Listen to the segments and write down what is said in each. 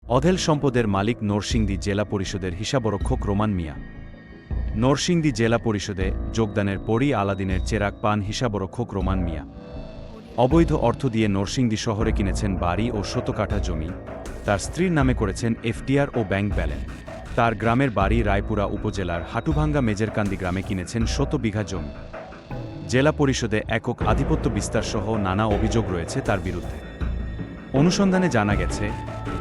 অঢেল সম্পদের মালিক নরসিংদী জেলা পরিষদের হিসাবরক্ষক রোমান মিয়া। নরসিংদী জেলা পরিষদে যোগদানের পরই আলাদিনের চেরাগ পান হিসাবরক্ষক রোমান মিয়া। অবৈধ অর্থ দিয়ে নরসিংদী শহরে কিনেছেন বাড়ি ও ১০০ কাঠা জমি, তার স্ত্রীর নামে করেছেন এফডিআর ও ব্যাংক ব্যালেন্স। তার গ্রামের বাড়ি রায়পুরা উপজেলার হাটুভাঙ্গা মেজেরকান্দি গ্রামে কিনেছেন ১০০ বিঘা জমি। জেলা পরিষদে একক আধিপত্য বিস্তারসহ নানা অভিযোগ রয়েছে তার বিরুদ্ধে। অনুসন্ধানে জানা গেছে,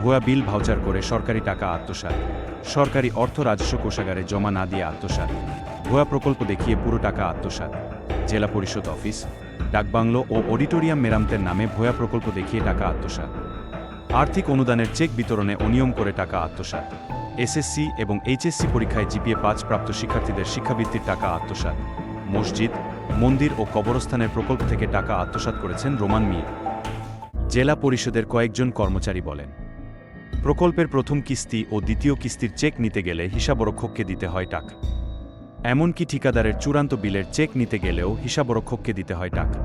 ভুয়া বিল ভাউচার করে সরকারি টাকা আত্মসাৎ, সরকারি অর্থ রাজস্ব কোষাগারে জমা না দিয়ে আত্মসাৎ, ভুয়া প্রকল্প দেখিয়ে পুরো টাকা আত্মসাৎ, জেলা পরিষদ অফিস, ডাকবাংলো ও অডিটোরিয়াম মেরামতের নামে ভুয়া প্রকল্প দেখিয়ে টাকা আত্মসাৎ, আর্থিক অনুদানের চেক বিতরণে অনিয়ম করে টাকা আত্মসাৎ, এসএসসি এবং এইচএসসি পরীক্ষায় জিপিএ ৫ প্রাপ্ত শিক্ষার্থীদের শিক্ষাবৃত্তির টাকা আত্মসাৎ, মসজিদ, মন্দির ও কবরস্থানের প্রকল্প থেকে টাকা আত্মসাৎ করেছেন রোমান মিয়া। জেলা পরিষদের কয়েকজন কর্মচারী বলেন, প্রকল্পের প্রথম কিস্তি ও দ্বিতীয় কিস্তির চেক নিতে গেলে হিসাবরক্ষককে দিতে হয় টাকা। এমনকি ঠিকাদারের চূড়ান্ত বিলের চেক নিতে গেলেও হিসাবরক্ষককে দিতে হয় টাকা।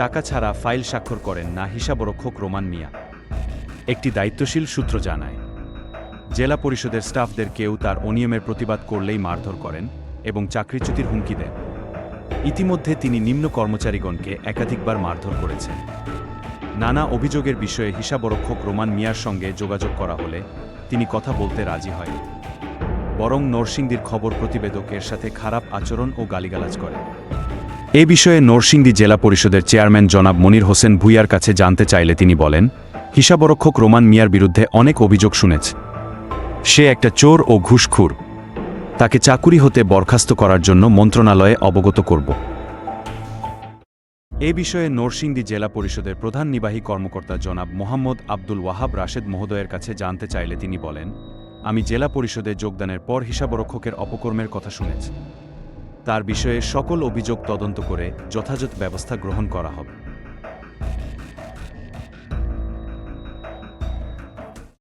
টাকা ছাড়া ফাইল স্বাক্ষর করেন না হিসাবরক্ষক রোমান মিয়া। একটি দায়িত্বশীল সূত্র জানায়, জেলা পরিষদের স্টাফদের কেউ তার অনিয়মের প্রতিবাদ করলেই মারধর করেন এবং চাকরিচ্যুতির হুমকি দেন। ইতিমধ্যে তিনি নিম্ন কর্মচারীগণকে একাধিকবার মারধর করেছেন। নানা অভিযোগের বিষয়ে হিসাবরক্ষক রোমান মিয়ার সঙ্গে যোগাযোগ করা হলে তিনি কথা বলতে রাজি হয়, বরং নরসিংদীর খবর প্রতিবেদকের সাথে খারাপ আচরণ ও গালিগালাজ করে। এ বিষয়ে নরসিংদী জেলা পরিষদের চেয়ারম্যান জনাব মনির হোসেন ভূঁইয়ার কাছে জানতে চাইলে তিনি বলেন, হিসাবরক্ষক রোমান মিয়ার বিরুদ্ধে অনেক অভিযোগ শুনেছে। সে একটা চোর ও ঘুষখোর। তাকে চাকুরি হতে বরখাস্ত করার জন্য মন্ত্রণালয়ে অবগত করব। এ বিষয়ে নরসিংদী জেলা পরিষদের প্রধান নির্বাহী কর্মকর্তা জনাব মোহাম্মদ আব্দুল ওয়াহাব রাশেদ মহোদয়ের কাছে জানতে চাইলে তিনি বলেন, আমি জেলা পরিষদে যোগদানের পর হিসাবরক্ষকের অপকর্মের কথা শুনেছি। তার বিষয়ে সকল অভিযোগ তদন্ত করে যথাযথ ব্যবস্থা গ্রহণ করা হবে।